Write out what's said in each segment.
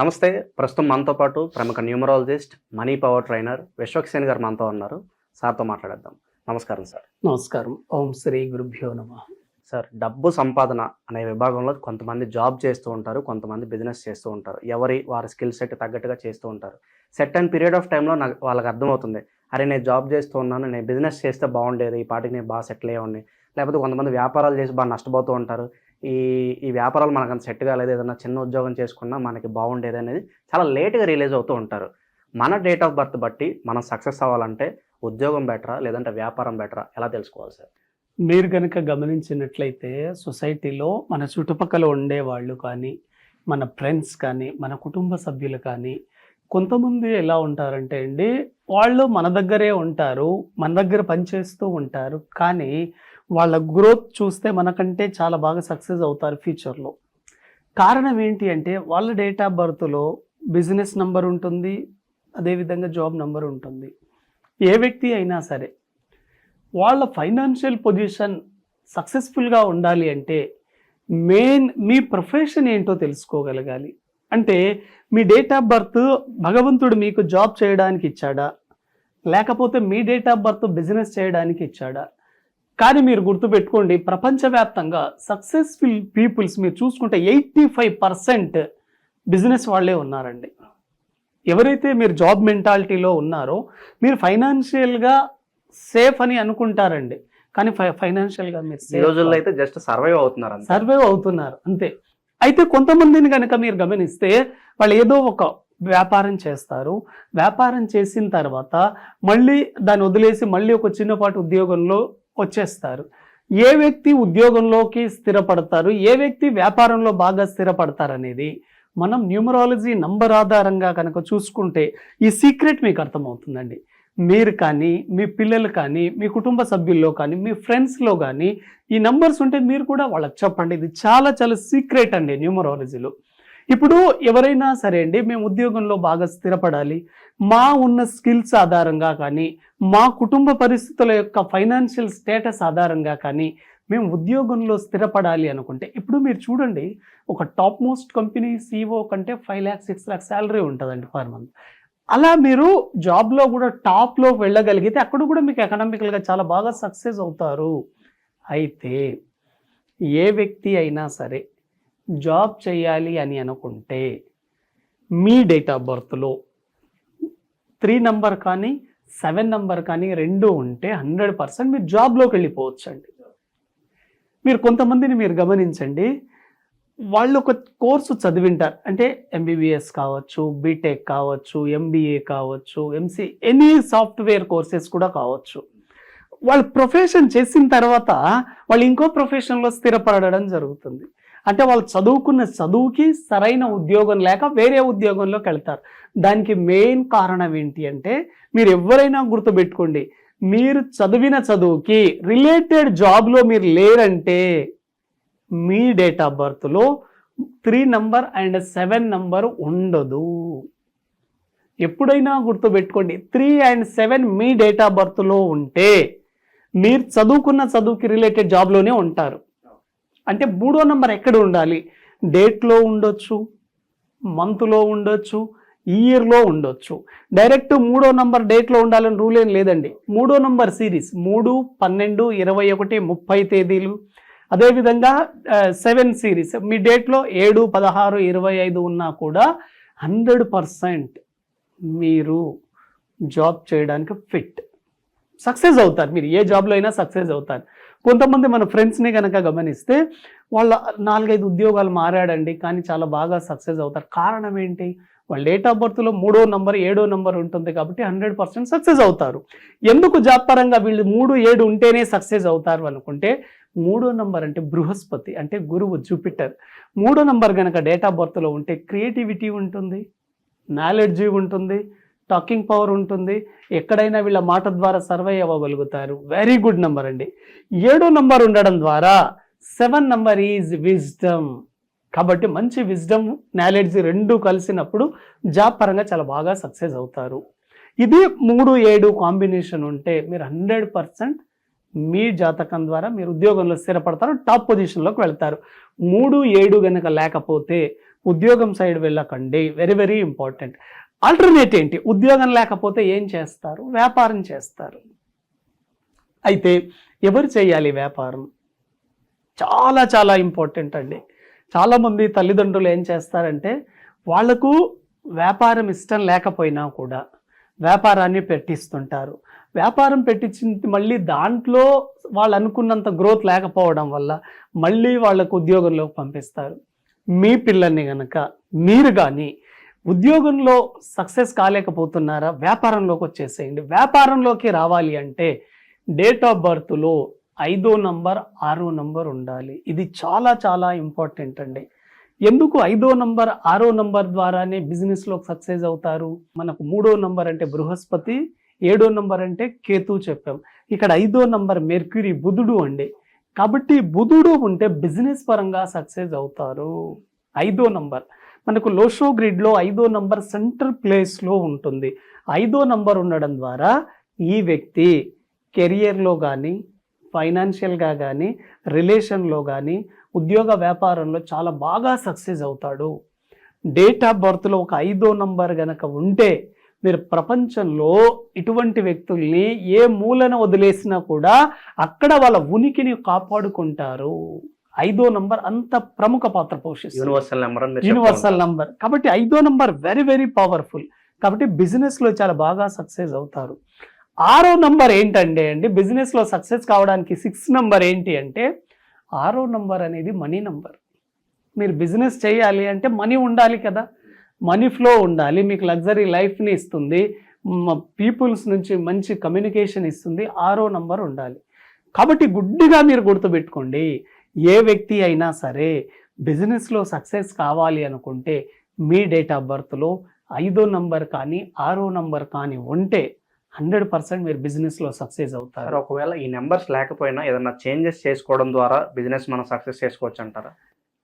నమస్తే. ప్రస్తుతం మనతో పాటు ప్రముఖ numerologist, money power trainer Vishwaksen గారు మనతో ఉన్నారు. సార్తో మాట్లాడేద్దాం. నమస్కారం సార్. నమస్కారం. ఓం శ్రీ గురుభ్యో నమః. సార్, డబ్బు సంపాదన అనే విభాగంలో కొంతమంది జాబ్ చేస్తూ ఉంటారు, కొంతమంది బిజినెస్ చేస్తూ ఉంటారు. వారి స్కిల్ సెట్ తగ్గట్టుగా చేస్తూ ఉంటారు. సెట్ అండ్ పీరియడ్ ఆఫ్ టైంలో వాళ్ళకి అర్థమవుతుంది, అరే నేను జాబ్ చేస్తూ ఉన్నాను, నేను బిజినెస్ చేస్తే బాగుండేది, ఈ పాటికి నేను బాగా సెటిల్ అయ్యేవాడిని. లేకపోతే కొంతమంది వ్యాపారాలు చేసి బాగా నష్టపోతూ ఉంటారు. ఈ వ్యాపారాలు మనకు అంత సెట్ కాలేదు, ఏదైనా చిన్న ఉద్యోగం చేసుకున్నా మనకి బాగుండేది అనేది చాలా లేట్గా రియలైజ్ అవుతూ ఉంటారు. మన డేట్ ఆఫ్ బర్త్ బట్టి మనం సక్సెస్ అవ్వాలంటే ఉద్యోగం బెటరా లేదంటే వ్యాపారం బెటరా, ఎలా తెలుసుకోవాలి సార్? మీరు కనుక గమనించినట్లయితే సొసైటీలో మన చుట్టుపక్కల ఉండేవాళ్ళు కానీ, మన ఫ్రెండ్స్ కానీ, మన కుటుంబ సభ్యులు కానీ కొంతమంది ఎలా ఉంటారంటే అండి, వాళ్ళు మన దగ్గరే ఉంటారు, మన దగ్గర పనిచేస్తూ ఉంటారు, కానీ వాళ్ళ గ్రోత్ చూస్తే మనకంటే చాలా బాగా సక్సెస్ అవుతారు ఫ్యూచర్లో. కారణం ఏంటి అంటే వాళ్ళ డేట్ ఆఫ్ బర్త్లో బిజినెస్ నంబర్ ఉంటుంది, అదేవిధంగా జాబ్ నంబర్ ఉంటుంది. ఏ వ్యక్తి అయినా సరే వాళ్ళ ఫైనాన్షియల్ పొజిషన్ సక్సెస్ఫుల్గా ఉండాలి అంటే మెయిన్ మీ ప్రొఫెషన్ ఏంటో తెలుసుకోగలగాలి. అంటే మీ డేట్ ఆఫ్ బర్త్ భగవంతుడు మీకు జాబ్ చేయడానికి ఇచ్చాడా, లేకపోతే మీ డేట్ ఆఫ్ బర్త్ బిజినెస్ చేయడానికి ఇచ్చాడా? కానీ మీరు గుర్తుపెట్టుకోండి, ప్రపంచవ్యాప్తంగా సక్సెస్ఫుల్ పీపుల్స్ మీరు చూసుకుంటే 85% బిజినెస్ వాళ్ళే ఉన్నారండి. ఎవరైతే మీరు జాబ్ మెంటాలిటీలో ఉన్నారో మీరు ఫైనాన్షియల్గా సేఫ్ అని అనుకుంటారండి, కానీ ఫైనాన్షియల్గా మీరు ఈ రోజుల్లో అయితే జస్ట్ సర్వైవ్ అవుతున్నారు అంతే. అయితే కొంతమందిని కనుక మీరు గమనిస్తే వాళ్ళు ఏదో ఒక వ్యాపారం చేస్తారు, వ్యాపారం చేసిన తర్వాత మళ్ళీ దాన్ని వదిలేసి మళ్ళీ ఒక చిన్నపాటి ఉద్యోగంలో వచ్చేస్తారు. ఏ వ్యక్తి ఉద్యోగంలోకి స్థిరపడతారు, ఏ వ్యక్తి వ్యాపారంలో బాగా స్థిరపడతారు అనేది మనం న్యూమరాలజీ నంబర్ ఆధారంగా కనుక చూసుకుంటే ఈ సీక్రెట్ మీకు అర్థమవుతుందండి. మీరు కానీ, మీ పిల్లలు కానీ, మీ కుటుంబ సభ్యుల్లో కానీ, మీ ఫ్రెండ్స్లో కానీ ఈ నంబర్స్ ఉంటే మీరు కూడా వాళ్ళకి చెప్పండి. ఇది చాలా చాలా సీక్రెట్ అండి న్యూమరాలజీలో. ఇప్పుడు ఎవరైనా సరే అండి, మేము ఉద్యోగంలో బాగా స్థిరపడాలి, మా ఉన్న స్కిల్స్ ఆధారంగా కానీ, మా కుటుంబ పరిస్థితుల యొక్క ఫైనాన్షియల్ స్టేటస్ ఆధారంగా కానీ మేము ఉద్యోగంలో స్థిరపడాలి అనుకుంటే, ఇప్పుడు మీరు చూడండి, ఒక టాప్ మోస్ట్ కంపెనీ CEO కంటే 5 lakhs 6 lakhs శాలరీ ఉంటుందండి పర్ మంత్. అలా మీరు జాబ్లో కూడా టాప్లో వెళ్ళగలిగితే అక్కడ కూడా మీకు ఎకనామికల్గా చాలా బాగా సక్సెస్ అవుతారు. అయితే ఏ వ్యక్తి అయినా సరే జాబ్ చేయాలి అని అనుకుంటే మీ డేట్ ఆఫ్ బర్త్లో 3 నంబర్ కానీ 7 నంబర్ కానీ రెండు ఉంటే 100% మీరు జాబ్లోకి వెళ్ళిపోవచ్చు అండి. మీరు కొంతమందిని మీరు గమనించండి, వాళ్ళు ఒక కోర్సు చదివింటారు, అంటే MBBS కావచ్చు, బీటెక్ కావచ్చు, MBA కావచ్చు, MC, ఎనీ సాఫ్ట్వేర్ కోర్సెస్ కూడా కావచ్చు. వాళ్ళు ప్రొఫెషన్ చేసిన తర్వాత వాళ్ళు ఇంకో ప్రొఫెషన్లో స్థిరపడడం జరుగుతుంది. అంటే వాళ్ళు చదువుకున్న చదువుకి సరైన ఉద్యోగం లేక వేరే ఉద్యోగంలోకి వెళ్తారు. దానికి మెయిన్ కారణం ఏంటి అంటే, మీరు ఎవరైనా గుర్తుపెట్టుకోండి, మీరు చదివిన చదువుకి రిలేటెడ్ జాబ్లో మీరు లేరంటే మీ డేట్ ఆఫ్ బర్త్లో 3 నంబర్ అండ్ 7 నంబర్ ఉండదు. ఎప్పుడైనా గుర్తుపెట్టుకోండి, 3 and 7 మీ డేట్ ఆఫ్ బర్త్లో ఉంటే మీరు చదువుకున్న చదువుకి రిలేటెడ్ జాబ్లోనే ఉంటారు. అంటే 3వ నంబర్ ఎక్కడ ఉండాలి? డేట్లో ఉండొచ్చు, మంత్లో ఉండొచ్చు, ఇయర్లో ఉండొచ్చు. డైరెక్ట్ 3వ నంబర్ డేట్లో ఉండాలని రూల్ ఏం లేదండి. 3వ నంబర్ సిరీస్ 3, 12, 21, 30 తేదీలు. అదేవిధంగా 7 సిరీస్ మీ డేట్లో 7, 16, 25 ఉన్నా కూడా 100% మీరు జాబ్ చేయడానికి ఫిట్, సక్సెస్ అవుతారు. మీరు ఏ జాబ్లో అయినా సక్సెస్ అవుతారు. కొంతమంది మన ఫ్రెండ్స్ని కనుక గమనిస్తే వాళ్ళ 4-5 ఉద్యోగాలు మారాడండి, కానీ చాలా బాగా సక్సెస్ అవుతారు. కారణం ఏంటి? వాళ్ళ డేట్ ఆఫ్ బర్త్లో 3వ నంబర్ 7వ నంబర్ ఉంటుంది కాబట్టి 100% సక్సెస్ అవుతారు. ఎందుకు జాబ్ పరంగా వీళ్ళు 3, 7 ఉంటేనే సక్సెస్ అవుతారు అనుకుంటే, 3వ నంబర్ అంటే బృహస్పతి, అంటే గురువు, జూపిటర్. 3వ నంబర్ కనుక డేట్ ఆఫ్ బర్త్లో ఉంటే క్రియేటివిటీ ఉంటుంది, నాలెడ్జీ ఉంటుంది, టాకింగ్ పవర్ ఉంటుంది, ఎక్కడైనా వీళ్ళ మాట ద్వారా సర్వైవ్ అవ్వగలుగుతారు. వెరీ గుడ్ నంబర్ అండి. 7వ నంబర్ ఉండడం ద్వారా 7 నంబర్ ఈజ్ విజ్డమ్. కాబట్టి మంచి విజ్డమ్, నాలెడ్జ్ రెండు కలిసినప్పుడు జాబ్ పరంగా చాలా బాగా సక్సెస్ అవుతారు. ఇది 3, 7 కాంబినేషన్ ఉంటే మీరు 100% మీ జాతకం ద్వారా మీరు ఉద్యోగంలో స్థిరపడతారు, టాప్ పొజిషన్లోకి వెళ్తారు. 3, 7 కనుక లేకపోతే ఉద్యోగం సైడ్ వెళ్ళకండి, వెరీ వెరీ ఇంపార్టెంట్. ఆల్టర్నేట్ ఏంటి? ఉద్యోగం లేకపోతే ఏం చేస్తారు? వ్యాపారం చేస్తారు. అయితే ఎవరు చేయాలి వ్యాపారం? చాలా చాలా ఇంపార్టెంట్ అండి. చాలామంది తల్లిదండ్రులు ఏం చేస్తారంటే వాళ్లకు వ్యాపారం ఇష్టం లేకపోయినా కూడా వ్యాపారాన్ని పెట్టిస్తుంటారు. వ్యాపారం పెట్టించింది మళ్ళీ దాంట్లో వాళ్ళు అనుకున్నంత గ్రోత్ లేకపోవడం వల్ల మళ్ళీ వాళ్ళకు ఉద్యోగంలోకి పంపిస్తారు. మీ పిల్లల్ని కనుక మీరు కానీ ఉద్యోగంలో సక్సెస్ కాలేకపోతున్నారా, వ్యాపారంలోకి వచ్చేసేయండి. వ్యాపారంలోకి రావాలి అంటే డేట్ ఆఫ్ బర్త్లో 5వ నంబర్ 6వ నంబర్ ఉండాలి. ఇది చాలా చాలా ఇంపార్టెంట్ అండి. ఎందుకు 5వ నంబర్ 6వ నంబర్ ద్వారానే బిజినెస్లో సక్సెస్ అవుతారు? మనకు 3వ నంబర్ అంటే బృహస్పతి, 7వ నంబర్ అంటే కేతు చెప్పాం. ఇక్కడ 5వ నంబర్ మెర్క్యూరీ, బుధుడు అండి. కాబట్టి బుధుడు ఉంటే బిజినెస్ పరంగా సక్సెస్ అవుతారు. 5వ నంబర్ మనకు లోషో గ్రిడ్లో 5వ నంబర్ సెంట్రల్ ప్లేస్లో ఉంటుంది. 5వ నంబర్ ఉండడం ద్వారా ఈ వ్యక్తి కెరియర్లో కానీ, ఫైనాన్షియల్గా కానీ, రిలేషన్లో కానీ, ఉద్యోగ వ్యాపారంలో చాలా బాగా సక్సెస్ అవుతాడు. డేట్ ఆఫ్ బర్త్లో ఒక 5వ నంబర్ గనక ఉంటే మీరు ప్రపంచంలో ఇటువంటి వ్యక్తుల్ని ఏ మూలన వదిలేసినా కూడా అక్కడ వాళ్ళ ఉనికిని కాపాడుకుంటారు. 5వ నంబర్ అంత ప్రముఖ పాత్ర పోషిస్తుంది. Universal number. కాబట్టి 5వ నంబర్ వెరీ వెరీ పవర్ఫుల్. కాబట్టి బిజినెస్లో చాలా బాగా సక్సెస్ అవుతారు. 6వ నంబర్ ఏంటంటే అండి, బిజినెస్లో సక్సెస్ కావడానికి 6 నంబర్ ఏంటి అంటే 6వ నంబర్ అనేది మనీ నంబర్. మీరు బిజినెస్ చేయాలి అంటే మనీ ఉండాలి కదా, మనీ ఫ్లో ఉండాలి, మీకు లగ్జరీ లైఫ్ని ఇస్తుంది, పీపుల్స్ నుంచి మంచి కమ్యూనికేషన్ ఇస్తుంది. 6వ నంబర్ ఉండాలి. కాబట్టి గుడ్డిగా మీరు గుర్తుపెట్టుకోండి, ఏ వ్యక్తి అయినా సరే బిజినెస్లో సక్సెస్ కావాలి అనుకుంటే మీ డేట్ ఆఫ్ బర్త్లో 5వ నంబర్ కానీ 6వ నంబర్ కానీ ఉంటే 100% మీరు బిజినెస్లో సక్సెస్ అవుతారు. ఒకవేళ ఈ నెంబర్స్ లేకపోయినా ఏదైనా చేంజెస్ చేసుకోవడం ద్వారా బిజినెస్ మనం సక్సెస్ చేసుకోవచ్చు అంటారా?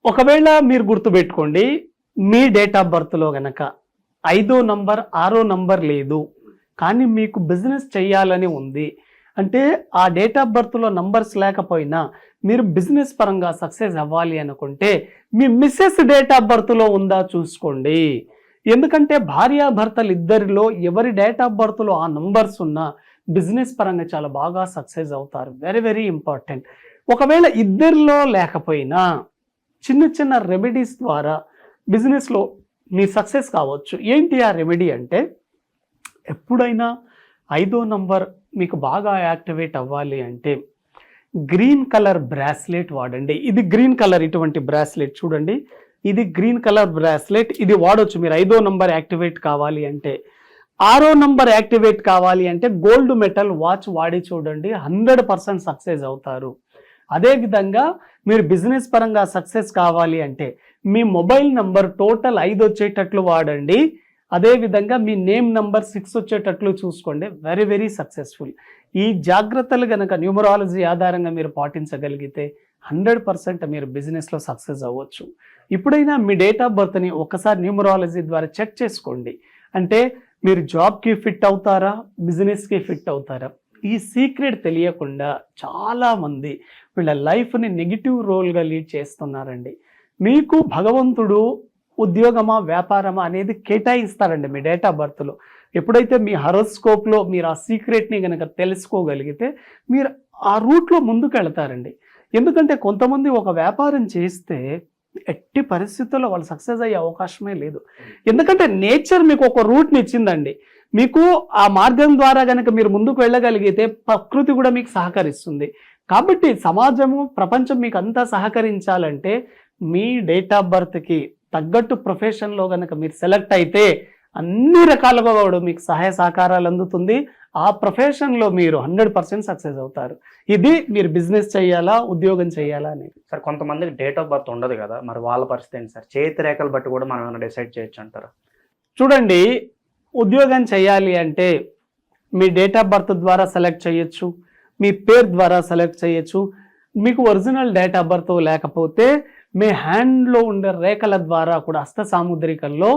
ఒకవేళ మీరు గుర్తుపెట్టుకోండి, మీ డేట్ ఆఫ్ బర్త్లో గనక 5వ నంబర్ 6వ నంబర్ లేదు కానీ మీకు బిజినెస్ చేయాలని ఉంది అంటే ఆ డేట్ ఆఫ్ బర్త్లో నంబర్స్ లేకపోయినా మీరు బిజినెస్ పరంగా సక్సెస్ అవ్వాలి అనుకుంటే మీ మిస్సెస్ డేట్ ఆఫ్ బర్త్లో ఉందా చూసుకోండి. ఎందుకంటే భార్యాభర్తలు ఇద్దరిలో ఎవరి డేట్ ఆఫ్ బర్త్లో ఆ నంబర్స్ ఉన్నా బిజినెస్ పరంగా చాలా బాగా సక్సెస్ అవుతారు. Very very important. ఒకవేళ ఇద్దరిలో లేకపోయినా చిన్న చిన్న రెమెడీస్ ద్వారా బిజినెస్లో మీ సక్సెస్ కావచ్చు. ఏంటి ఆ రెమెడీ అంటే, ఎప్పుడైనా 5వ నంబర్ మీకు బాగా యాక్టివేట్ అవ్వాలి అంటే గ్రీన్ కలర్ బ్రాస్లెట్ వాడండి. ఇది గ్రీన్ కలర్, ఇటువంటి బ్రాస్లెట్ చూడండి, ఇది గ్రీన్ కలర్ బ్రాస్లెట్, ఇది వాడొచ్చు మీరు 5వ నంబర్ యాక్టివేట్ కావాలి అంటే. 6వ నంబర్ యాక్టివేట్ కావాలి అంటే గోల్డ్ మెటల్ వాచ్ వాడి చూడండి, 100% సక్సెస్ అవుతారు. అదేవిధంగా మీరు బిజినెస్ పరంగా సక్సెస్ కావాలి అంటే మీ మొబైల్ నంబర్ టోటల్ 5 వచ్చేటట్లు వాడండి. అదేవిధంగా మీ నేమ్ నంబర్ 6 వచ్చేటట్లు చూసుకోండి. Very very successful. ఈ జాగ్రత్తలు కనుక న్యూమరాలజీ ఆధారంగా మీరు పాటించగలిగితే 100% మీరు బిజినెస్లో సక్సెస్ అవ్వచ్చు. ఇప్పుడైనా మీ డేట్ ఆఫ్ బర్త్ని ఒకసారి న్యూమరాలజీ ద్వారా చెక్ చేసుకోండి. అంటే మీరు జాబ్కి ఫిట్ అవుతారా, బిజినెస్కి ఫిట్ అవుతారా? ఈ సీక్రెట్ తెలియకుండా చాలామంది వీళ్ళ లైఫ్ని నెగిటివ్ రోల్గా లీడ్ చేస్తున్నారండి. మీకు భగవంతుడు ఉద్యోగమా వ్యాపారమా అనేది కేటాయిస్తారండి మీ డేట్ ఆఫ్ బర్త్లో. ఎప్పుడైతే మీ హరోస్కోప్లో మీరు ఆ సీక్రెట్ని కనుక తెలుసుకోగలిగితే మీరు ఆ రూట్లో ముందుకు వెళ్తారండి. ఎందుకంటే కొంతమంది ఒక వ్యాపారం చేస్తే ఎట్టి పరిస్థితుల్లో వాళ్ళు సక్సెస్ అయ్యే అవకాశమే లేదు. ఎందుకంటే నేచర్ మీకు ఒక రూట్ని ఇచ్చిందండి. మీకు ఆ మార్గం ద్వారా కనుక మీరు ముందుకు వెళ్ళగలిగితే ప్రకృతి కూడా మీకు సహకరిస్తుంది. కాబట్టి సమాజము, ప్రపంచం మీకు అంతా సహకరించాలంటే మీ డేట్ ఆఫ్ బర్త్కి తగ్గట్టు ప్రొఫెషన్లో కనుక మీరు సెలెక్ట్ అయితే అన్ని రకాలుగా కూడా మీకు సహాయ సహకారాలు అందుతుంది. ఆ ప్రొఫెషన్లో మీరు 100% సక్సెస్ అవుతారు. ఇది మీరు బిజినెస్ చేయాలా, ఉద్యోగం చేయాలా అనేది. సార్, కొంతమందికి డేట్ ఆఫ్ బర్త్ ఉండదు కదా, మరి వాళ్ళ పరిస్థితి ఏంటి సార్? చేతి రేఖలు బట్టి కూడా మనం ఏమైనా డిసైడ్ చేయొచ్చు అంటారా? చూడండి, ఉద్యోగం చేయాలి అంటే మీ డేట్ ఆఫ్ బర్త్ ద్వారా సెలెక్ట్ చేయొచ్చు, మీ పేరు ద్వారా సెలెక్ట్ చేయొచ్చు. మీకు ఒరిజినల్ డేట్ ఆఫ్ బర్త్ లేకపోతే మీ హ్యాండ్లో ఉండే రేఖల ద్వారా కూడా, హస్త సాముద్రికల్లో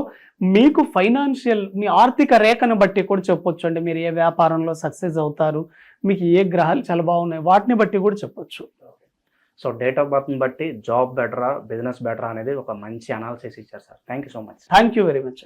మీకు ఫైనాన్షియల్, మీ ఆర్థిక రేఖను బట్టి కూడా చెప్పొచ్చు. అంటే మీరు ఏ వ్యాపారంలో సక్సెస్ అవుతారు, మీకు ఏ గ్రహాలు చాలా బాగున్నాయి, వాటిని బట్టి కూడా చెప్పొచ్చు. సో డేట్ ఆఫ్ బర్త్ని బట్టి జాబ్ బెటరా బిజినెస్ బెటరా అనేది ఒక మంచి అనాలిసిస్ ఇచ్చారు sir. Thank you so much. Thank you very much.